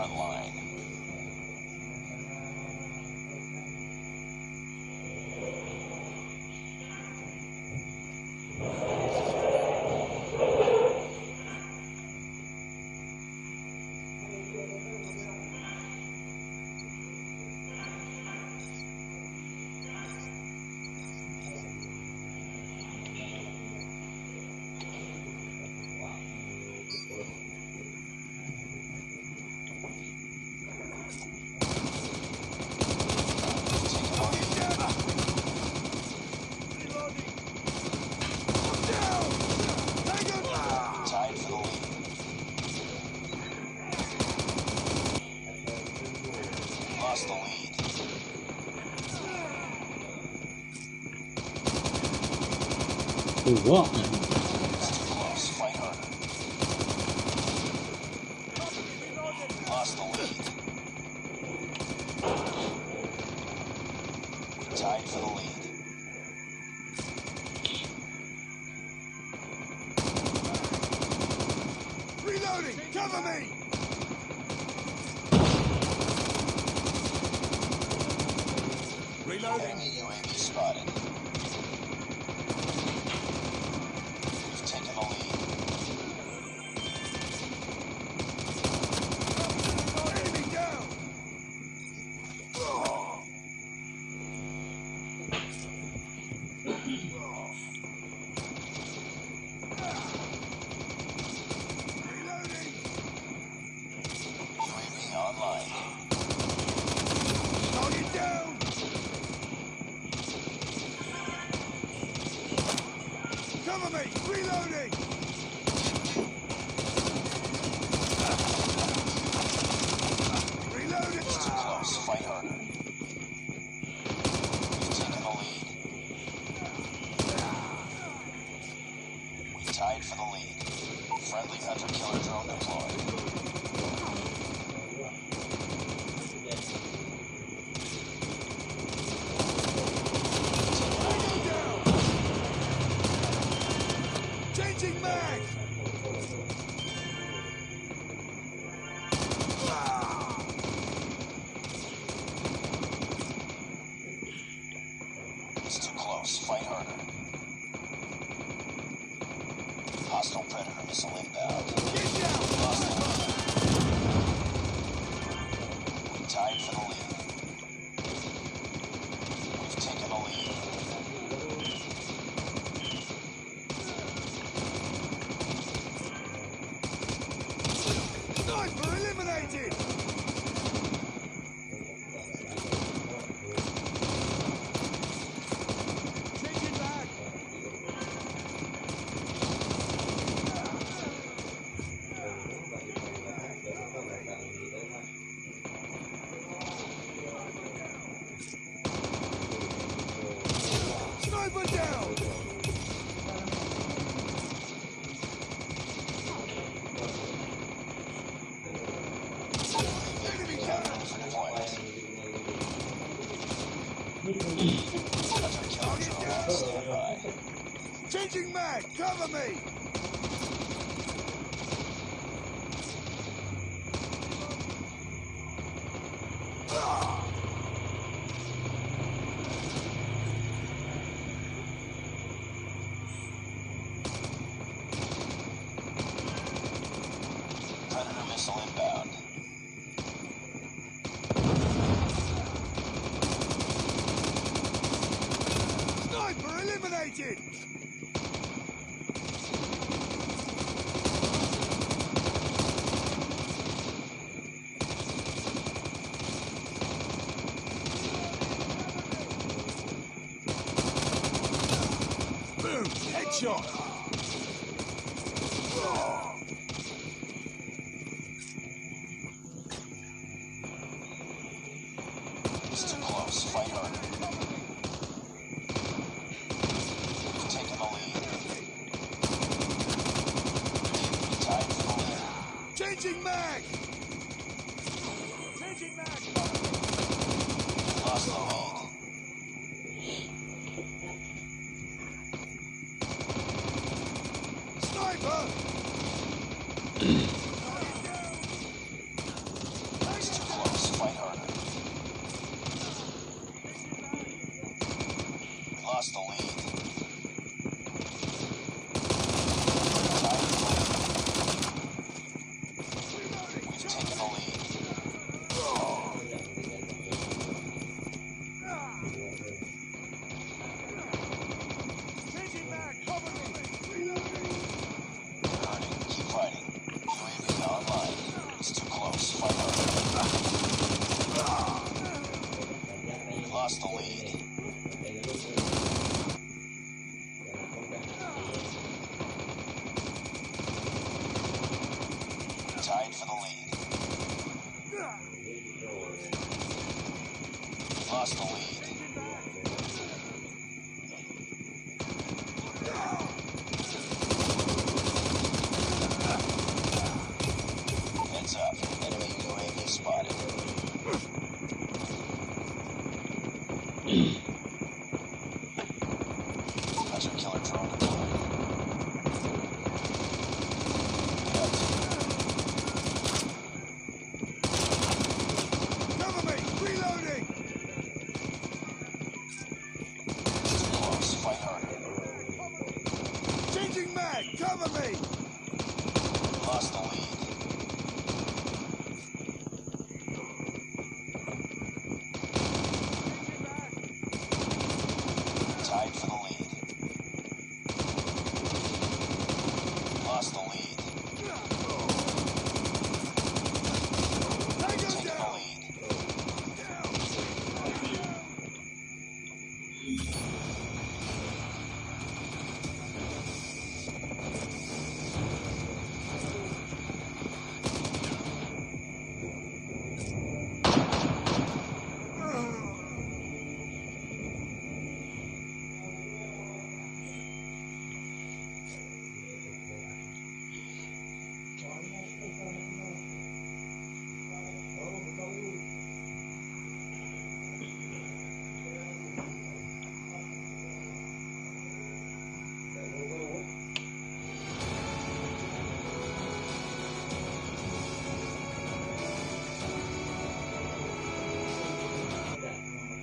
online. Lost the lead. What? It's too close. Fight harder. Lost the lead. We tied for the lead. Reloading! Cover me! Reloading! Enemy UAV spotted. We've taken the lead. Enemy down! Reloading! UAV online. Target down! Cover me! Reloading! Reloading! It's too close. Fight harder. We've taken the lead. We tied for the lead. Friendly hunter-killer drone deployed. Changing mag! It's too close. Fight harder. Hostile Predator missile inbound. Get down! Lost the lead. We tied for the lead. We've taken the lead. Sniper eliminated! Changing mag! Sniper down! Enemy down! For deployment. Hunter-killer Target drone down! on standby. Changing mag! Cover me! Predator missile inbound. Sniper eliminated! Boom! Headshot! It's too close. Fight harder. We've taken the lead. We tied for the lead. Changing mag! Changing mag! Lost the lead. Sniper! lost the lead. We've taken the lead. Changing mag, cover me. Reloading. We're hurting. Keep fighting. UAV online. It's too close. Fight harder. We lost the lead. Tied for the lead. Lost the lead.